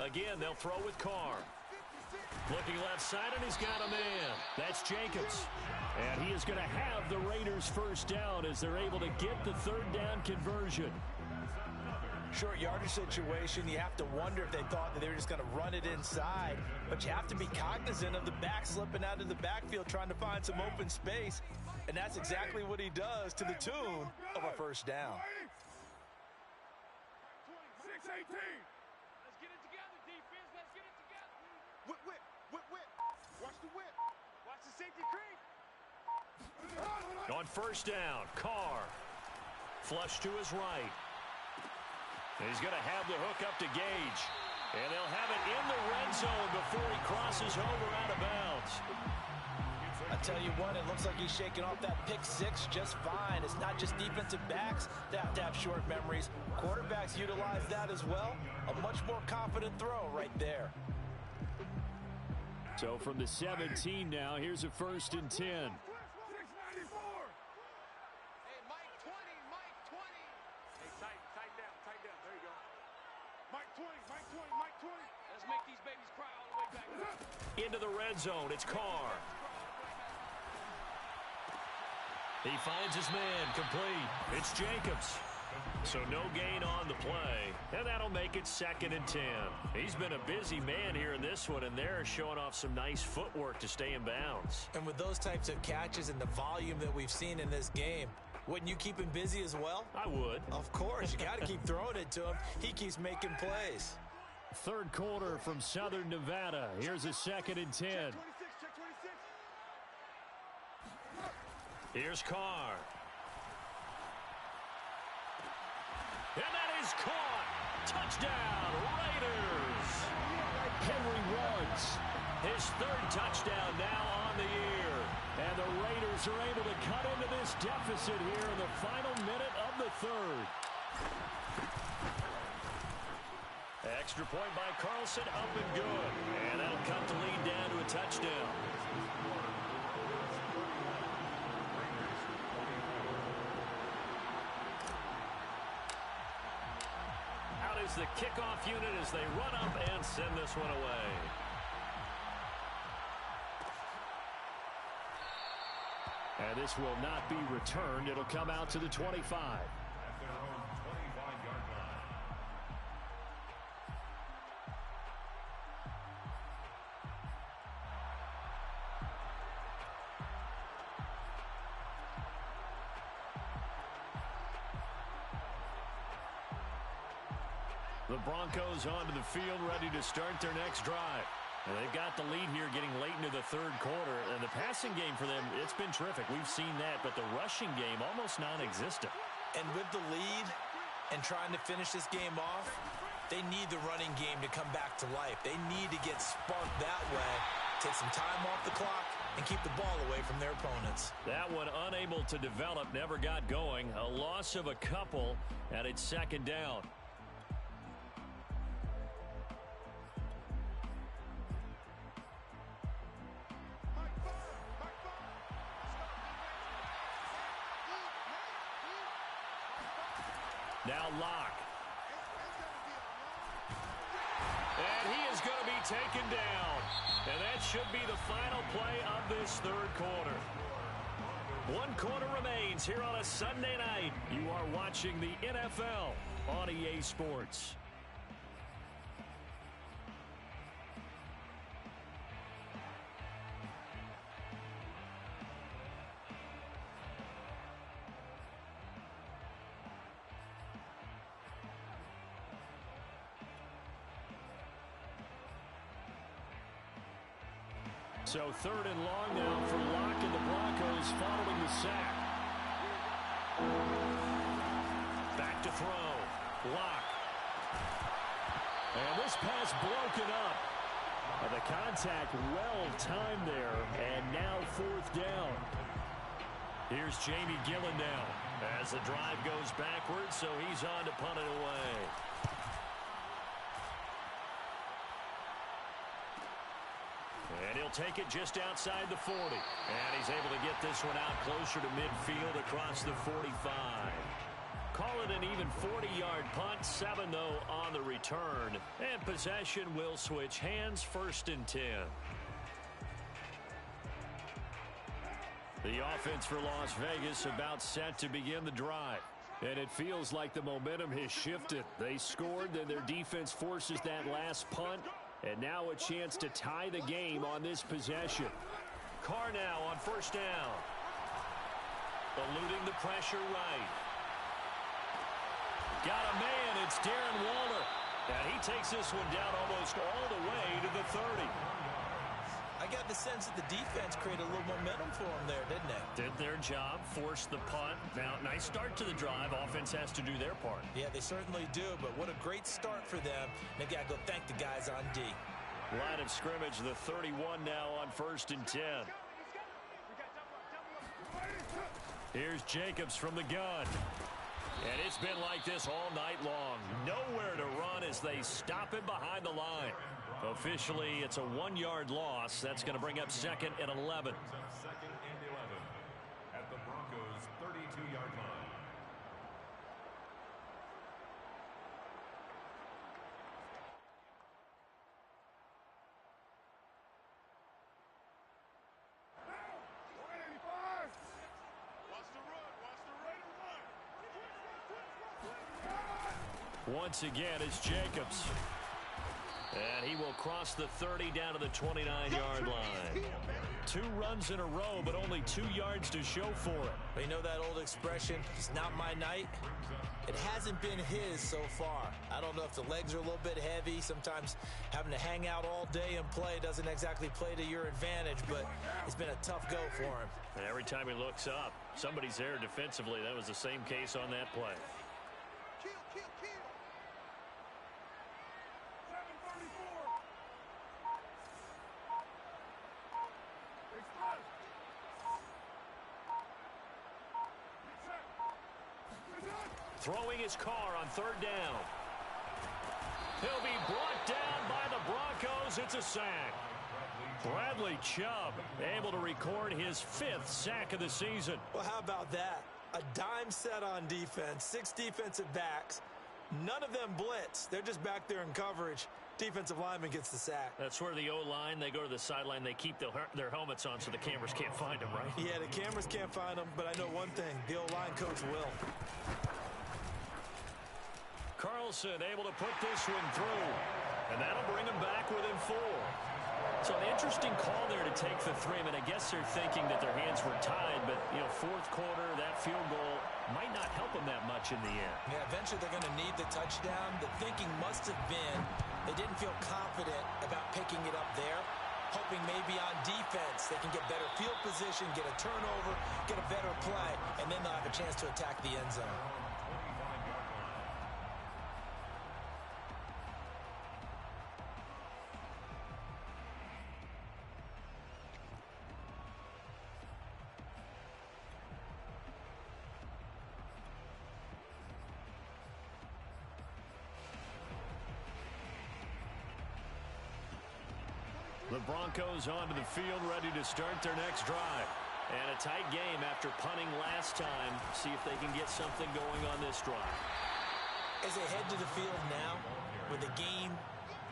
Again, they'll throw with Carr. Looking left side, and he's got a man. That's Jacobs. And he is going to have the Raiders 1st down as they're able to get the 3rd down conversion. Short yardage situation, you have to wonder if they thought that they were just going to run it inside. But you have to be cognizant of the back slipping out of the backfield trying to find some open space. And that's exactly what he does to the tune of a 1st down. 6-18. Let's get it together, defense. Let's get it together. Whip. Watch the whip. Watch the safety creep. On first down, Carr. Flush to his right. He's going to have the hook up to Gage. And they'll have it in the red zone before he crosses over out of bounds. I tell you what, it looks like he's shaking off that pick six just fine. It's not just defensive backs that have to have short memories. Quarterbacks utilize that as well. A much more confident throw right there. So from the 17 now, here's a 1st and 10. Hey, Mike 20, Mike 20. Hey, tight down. There you go. Mike 20, Mike 20, Mike 20. Let's make these babies cry all the way back. Into the red zone, it's Carr. He finds his man, complete. It's Jacobs. So no gain on the play, and that'll make it 2nd and 10. He's been a busy man here in this one, and they're showing off some nice footwork to stay in bounds. And with those types of catches and the volume that we've seen in this game, wouldn't you keep him busy as well? I would. Of course, you got to keep throwing it to him. He keeps making plays. 3rd quarter from Southern Nevada. Here's a 2nd and 10. Check 26. Here's Carr. And that is caught. Touchdown, Raiders. Henry runs. His 3rd touchdown now on the year. And the Raiders are able to cut into this deficit here in the final minute of the 3rd. Extra point by Carlson, up and good. And that'll cut the lead down to a touchdown. Out is the kickoff unit as they run up and send this one away. And this will not be returned. It'll come out to the 25. At their own 25-yard line. The Broncos onto the field, ready to start their next drive. And they've got the lead here getting late into the 3rd quarter. And the passing game for them, it's been terrific. We've seen that, but the rushing game almost non-existent. And with the lead and trying to finish this game off, they need the running game to come back to life. They need to get sparked that way, take some time off the clock, and keep the ball away from their opponents. That one unable to develop, never got going. A loss of a couple, and it's 2nd down. Now Locke. And he is going to be taken down. And that should be the final play of this 3rd quarter. 1 quarter remains here on a Sunday night. You are watching the NFL on EA Sports. So 3rd and long now for Locke and the Broncos following the sack. Back to throw. Locke. And this pass broken up. And the contact well timed there. And now 4th down. Here's Jamie Gillen now as the drive goes backwards, so he's on to punt it away. And he'll take it just outside the 40. And he's able to get this one out closer to midfield across the 45. Call it an even 40-yard punt. 7, though, on the return. And possession will switch hands, 1st and 10. The offense for Las Vegas about set to begin the drive. And it feels like the momentum has shifted. They scored, then their defense forces that last punt. And now a chance to tie the game on this possession. Carr now on 1st down. Eluding the pressure right. Got a man, it's Darren Waller. And he takes this one down almost all the way to the 30. I got the sense that the defense created a little momentum for them there, didn't they? Did their job, forced the punt. Now, nice start to the drive. Offense has to do their part. Yeah, they certainly do, but what a great start for them. They got to go thank the guys on D. Line of scrimmage, the 31 now on 1st and 10. Here's Jacobs from the gun. And it's been like this all night long. Nowhere to run as they stop him behind the line. Officially, it's a 1-yard loss. That's going to bring up 2nd and 11. 2nd and 11 at the Broncos' 32-yard line. Once again, it's Jacobs. And he will cross the 30 down to the 29-yard line. 2 runs in a row, but only 2 yards to show for it. But you know that old expression, it's not my night? It hasn't been his so far. I don't know if the legs are a little bit heavy. Sometimes having to hang out all day and play doesn't exactly play to your advantage, but it's been a tough go for him. And every time he looks up, somebody's there defensively. That was the same case on that play. Throwing his car on 3rd down. He'll be brought down by the Broncos. It's a sack. Bradley Chubb able to record his 5th sack of the season. Well, how about that? A dime set on defense, 6 defensive backs. None of them blitz. They're just back there in coverage. Defensive lineman gets the sack. That's where the O-line, they go to the sideline, they keep their helmets on so the cameras can't find them, right? Yeah, the cameras can't find them, but I know one thing. The O-line coach will. Carlson able to put this one through, and that'll bring him back within 4. So an interesting call there to take the 3. I mean, I guess they're thinking that their hands were tied, but, you know, 4th quarter, that field goal might not help them that much in the end. Yeah, eventually they're going to need the touchdown. The thinking must have been they didn't feel confident about picking it up there, hoping maybe on defense they can get better field position, get a turnover, get a better play, and then they'll have a chance to attack the end zone. The Broncos onto the field, ready to start their next drive. And a tight game after punting last time. See if they can get something going on this drive. As they head to the field now, with the game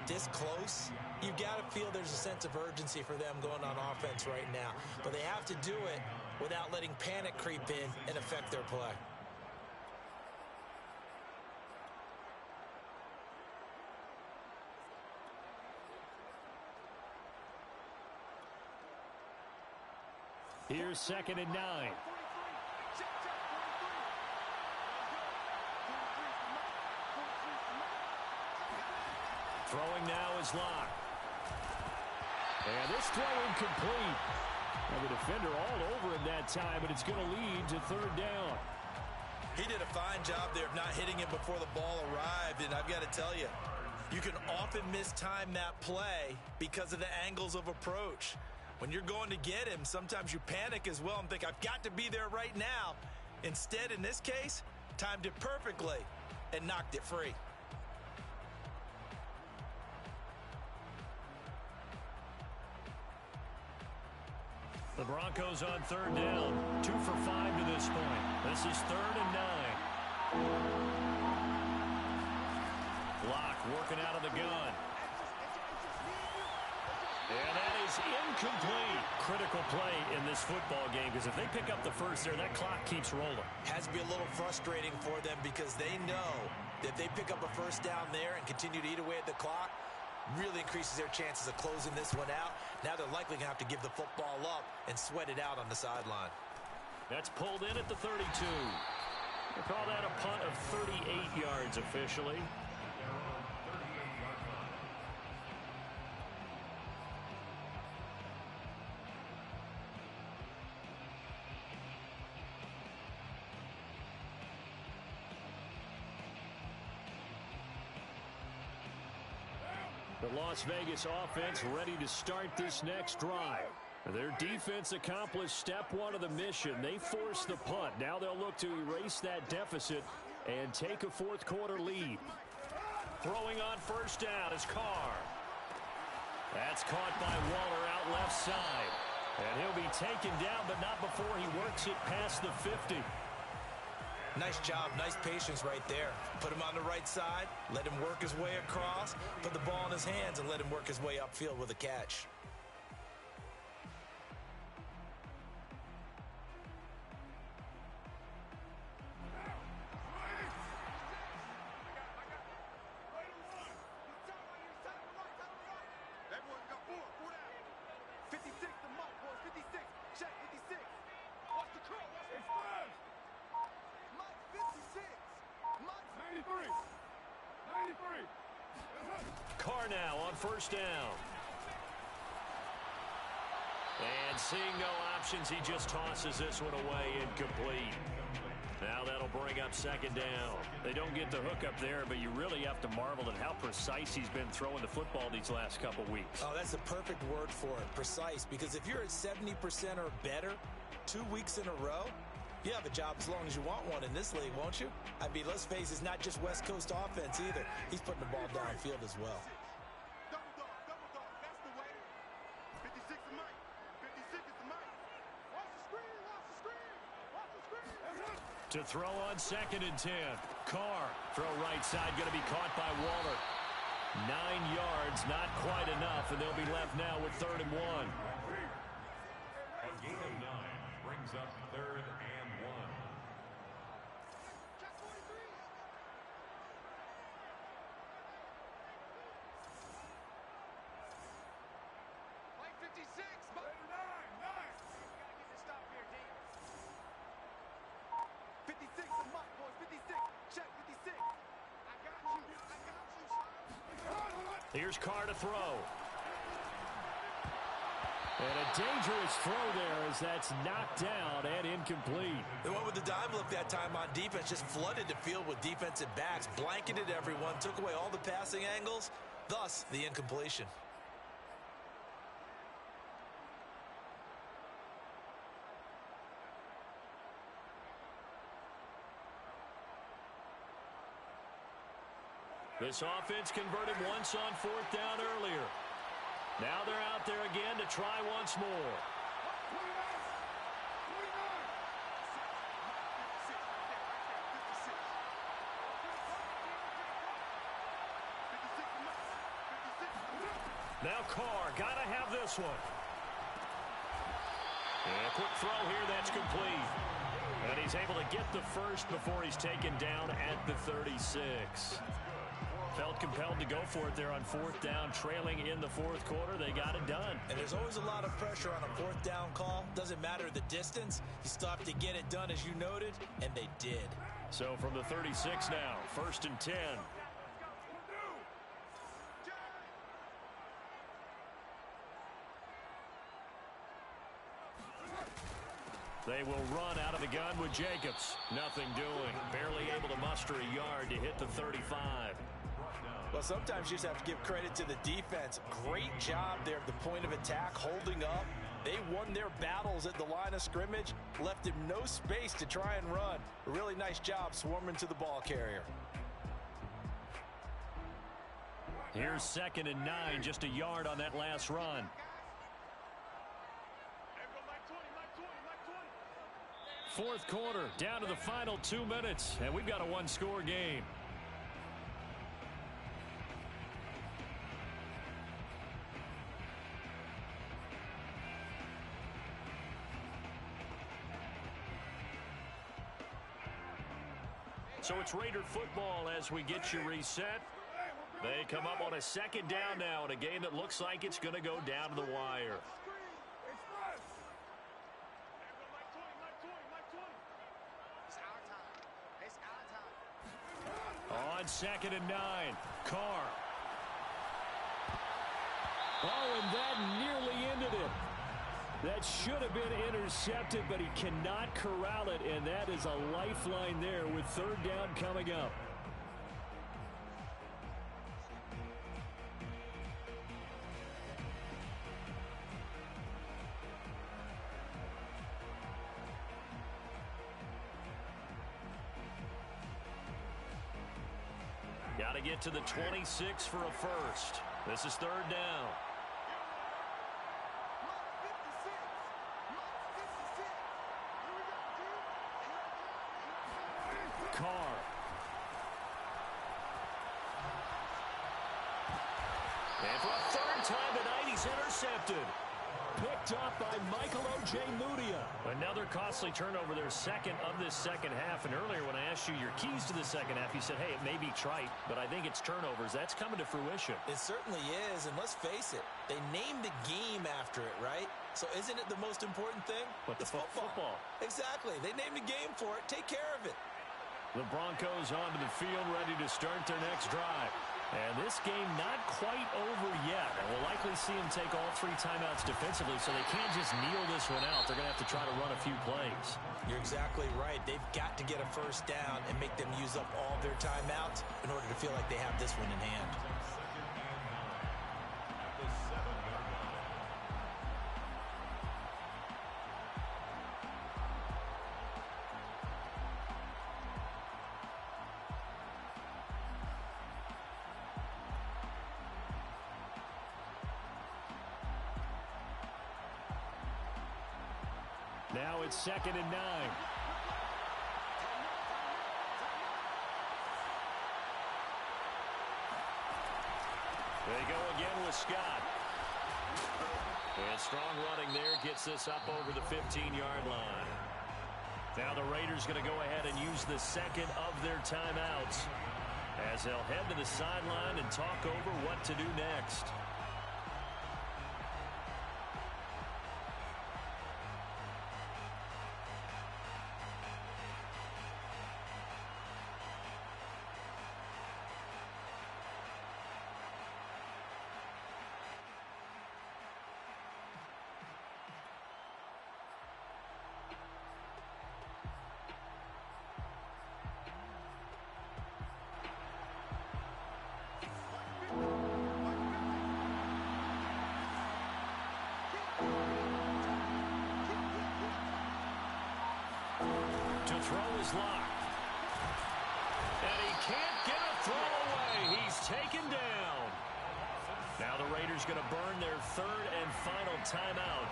this close, you've got to feel there's a sense of urgency for them going on offense right now. But they have to do it without letting panic creep in and affect their play. Here's 2nd and 9. Throwing now is Locke. And this throw incomplete. Now the defender all over him that time, but it's going to lead to 3rd down. He did a fine job there of not hitting him before the ball arrived, and I've got to tell you, you can often mistime that play because of the angles of approach. When you're going to get him, sometimes you panic as well and think, I've got to be there right now. Instead, in this case, timed it perfectly and knocked it free. The Broncos on 3rd down. 2 for 5 to this point. This is 3rd and 9. Locke working out of the gun. And that is incomplete. Critical play in this football game, because if they pick up the first there, that clock keeps rolling. Has to be a little frustrating for them because they know that if they pick up a first down there and continue to eat away at the clock, really increases their chances of closing this one out. Now they're likely going to have to give the football up and sweat it out on the sideline. That's pulled in at the 32. They call that a punt of 38 yards officially. The Las Vegas offense ready to start this next drive. Their defense accomplished step one of the mission. They forced the punt. Now they'll look to erase that deficit and take a fourth quarter lead. Throwing on first down is Carr. That's caught by Waller out left side. And he'll be taken down, but not before he works it past the 50. Nice job, nice patience right there. Put him on the right side, let him work his way across, put the ball in his hands, and let him work his way upfield with a catch. Carr now on first down. And seeing no options, he just tosses this one away, incomplete. Now that'll bring up second down. They don't get the hook up there, but you really have to marvel at how precise he's been throwing the football these last couple weeks. Oh, that's the perfect word for it, precise, because if you're at 70% or better 2 weeks in a row, you have a job as long as you want one in this league, won't you? I mean, let's face it, it's not just West Coast offense either. He's putting the ball downfield as well. Double dog, that's the way. 56 is Mike. 56 is the Mike. Watch the screen, watch the screen, watch the screen. To throw on 2nd and 10. Carr, throw right side, going to be caught by Waller. 9 yards, not quite enough, and they'll be left now with 3rd and 1. A gain of 9 brings up 3rd and 1. Mike 56, Mike 9. Gotta get the stop here, D. 56 is Mike, boys. 56. Check 56. I got you. Here's Carr to throw. And a dangerous throw there as that's knocked down and incomplete. They went with the dime look that time on defense, just flooded the field with defensive backs, blanketed everyone, took away all the passing angles, thus the incompletion. This offense converted once on 4th down earlier. Now they're out there again to try once more. Now Carr, gotta have this one. And a quick throw here, that's complete. And he's able to get the first before he's taken down at the 36. Felt compelled to go for it there on 4th down, trailing in the 4th quarter. They got it done. And there's always a lot of pressure on a 4th down call. Doesn't matter the distance. You still have to get it done, as you noted, and they did. So from the 36 now, 1st and 10. They will run out of the gun with Jacobs. Nothing doing. Barely able to muster a yard to hit the 35. Well, sometimes you just have to give credit to the defense. Great job there at the point of attack, holding up. They won their battles at the line of scrimmage, left him no space to try and run. A really nice job swarming to the ball carrier. Here's 2nd and 9, just a yard on that last run. Fourth quarter, down to the final 2 minutes, and we've got a one-score game. So it's Raider football as we get you reset. They come up on a 2nd down now in a game that looks like it's going to go down to the wire. On 2nd and 9, Carr. Oh, and that nearly ended it. That should have been intercepted, but he cannot corral it, and that is a lifeline there with 3rd down coming up. Got to get to the 26 for a first. This is third down. Carr. And for a third time tonight, he's intercepted. Picked up by Michael O.J. Mudia. Another costly turnover, their second of this second half. And earlier when I asked you your keys to the second half, you said, hey, it may be trite, but I think it's turnovers. That's coming to fruition. It certainly is, and let's face it, they named the game after it, right? So isn't it the most important thing? But it's football. Exactly. They named a game for it. Take care of it. The Broncos onto the field, ready to start their next drive. And this game not quite over yet. And we'll likely see them take all three timeouts defensively, so they can't just kneel this one out. They're going to have to try to run a few plays. You're exactly right. They've got to get a first down and make them use up all their timeouts in order to feel like they have this one in hand. Now it's 2nd and 9. They go again with Scott. And strong running there gets this up over the 15-yard line. Now the Raiders going to go ahead and use the second of their timeouts as they'll head to the sideline and talk over what to do next. Throw is locked. And he can't get a throw away. He's taken down. Now the Raiders going to burn their third and final timeout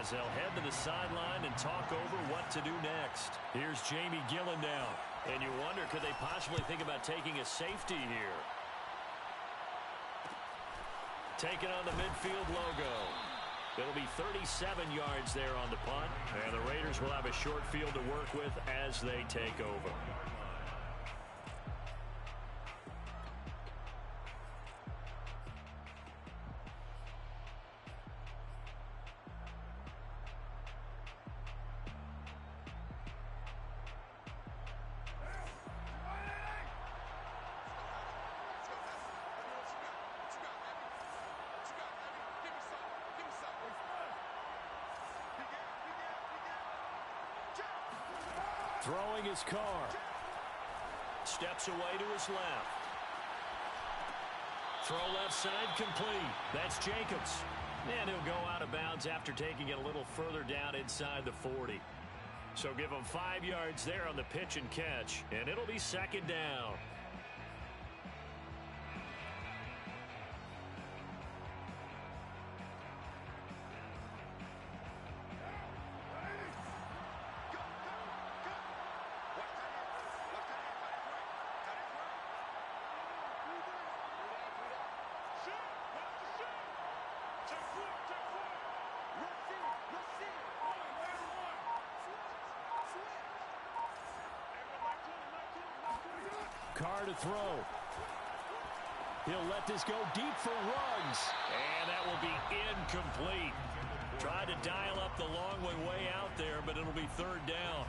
as they'll head to the sideline and talk over what to do next. Here's Jamie Gillen now. And you wonder, could they possibly think about taking a safety here? Taking on the midfield logo. It'll be 37 yards there on the punt, and the Raiders will have a short field to work with as they take over. Throwing his Carr. Steps away to his left. Throw left side complete. That's Jacobs. And he'll go out of bounds after taking it a little further down inside the 40. So give him 5 yards there on the pitch and catch, and it'll be 2nd down. Carr to throw. He'll let this go deep for Ruggs. And that will be incomplete. Tried to dial up the long one way out there, but it'll be 3rd down.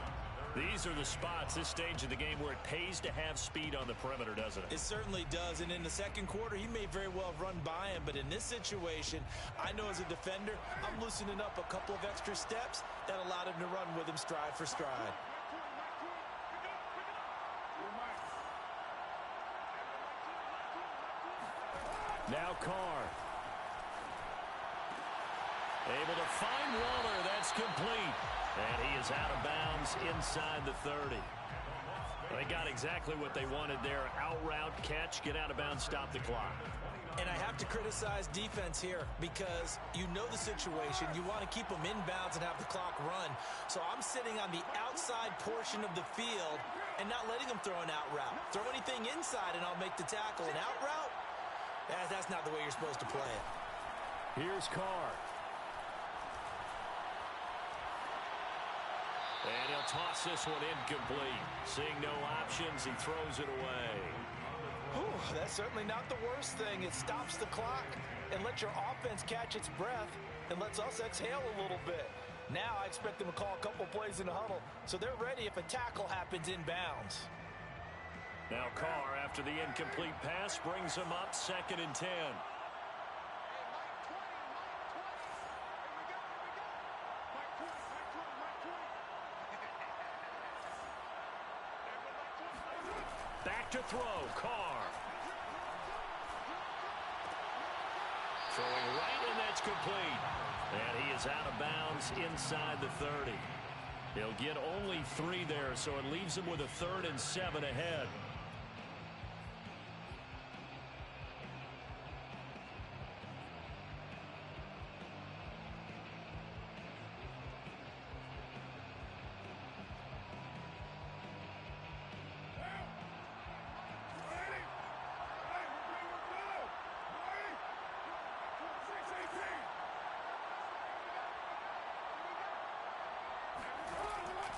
These are the spots, this stage of the game, where it pays to have speed on the perimeter, doesn't it? It certainly does, and in the second quarter, he may very well have run by him, but in this situation, I know as a defender, I'm loosening up a couple of extra steps that allowed him to run with him stride for stride. Now Carr. Able to find Waller. That's complete. And he is out of bounds inside the 30. They got exactly what they wanted there. Out route, catch, get out of bounds, stop the clock. And I have to criticize defense here because you know the situation. You want to keep them inbounds and have the clock run. So I'm sitting on the outside portion of the field and not letting them throw an out route. Throw anything inside and I'll make the tackle. An out route? That's not the way you're supposed to play it. Here's Carr. And he'll toss this one incomplete. Seeing no options, he throws it away. Ooh, that's certainly not the worst thing. It stops the clock and lets your offense catch its breath and lets us exhale a little bit. Now I expect them to call a couple plays in the huddle so they're ready if a tackle happens inbounds. Now Carr, after the incomplete pass, brings him up 2nd and 10. Back to throw, Carr. Throwing right, and that's complete. And he is out of bounds inside the 30. He'll get only 3 there, so it leaves him with a 3rd and 7 ahead.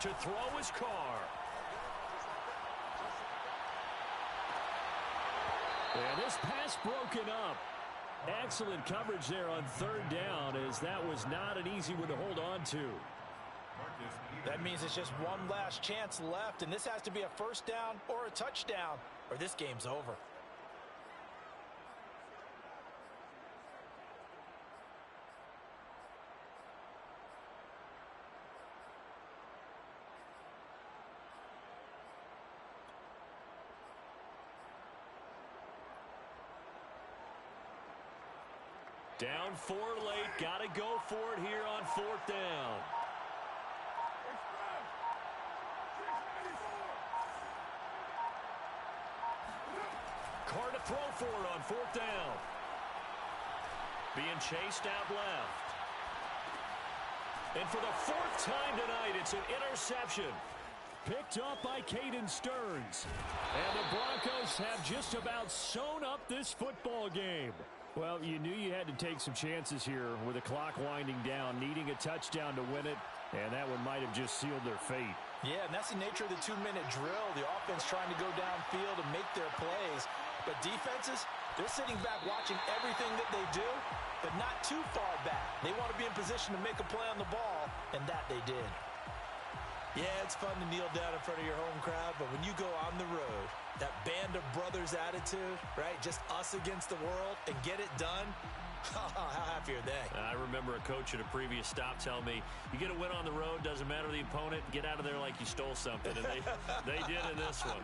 To throw is Carr. And this pass broken up. Excellent coverage there on 3rd down, as that was not an easy one to hold on to. That means it's just one last chance left, and this has to be a 1st down or a touchdown, or this game's over. Down 4 late. Got to go for it here on 4th down. Carr to throw for it on 4th down. Being chased out left. And for the 4th time tonight, it's an interception. Picked off by Caden Stearns. And the Broncos have just about sewn up this football game. Well, you knew you had to take some chances here with the clock winding down, needing a touchdown to win it, and that one might have just sealed their fate. Yeah, and that's the nature of the 2-minute drill. The offense trying to go downfield and make their plays. But defenses, they're sitting back watching everything that they do, but not too far back. They want to be in position to make a play on the ball, and that they did. Yeah, it's fun to kneel down in front of your home crowd, but when you go on the road, that band of brothers attitude, right? Just us against the world and get it done. How happy are they? I remember a coach at a previous stop telling me, you get a win on the road, doesn't matter the opponent, get out of there like you stole something. And they did in this one.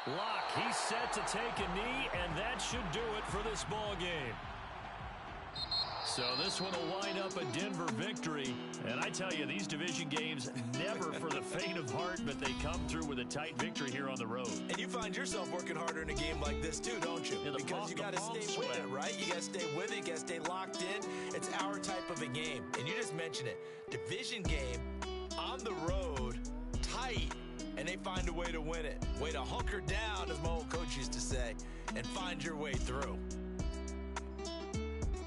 Lock, he's set to take a knee, and that should do it for this ball game. So this one will wind up a Denver victory. And I tell you, these division games, never for the faint of heart, but they come through with a tight victory here on the road. And you find yourself working harder in a game like this too, don't you? Yeah, because you got to stay with it, right? You got to stay with it. You got to stay locked in. It's our type of a game. And you just mentioned it. Division game, on the road, tight. And they find a way to win it. Way to hunker down, as my old coach used to say, and find your way through.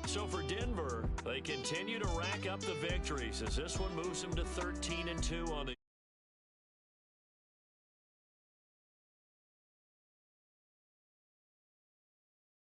So for Denver, they continue to rack up the victories as this one moves them to 13-2 on the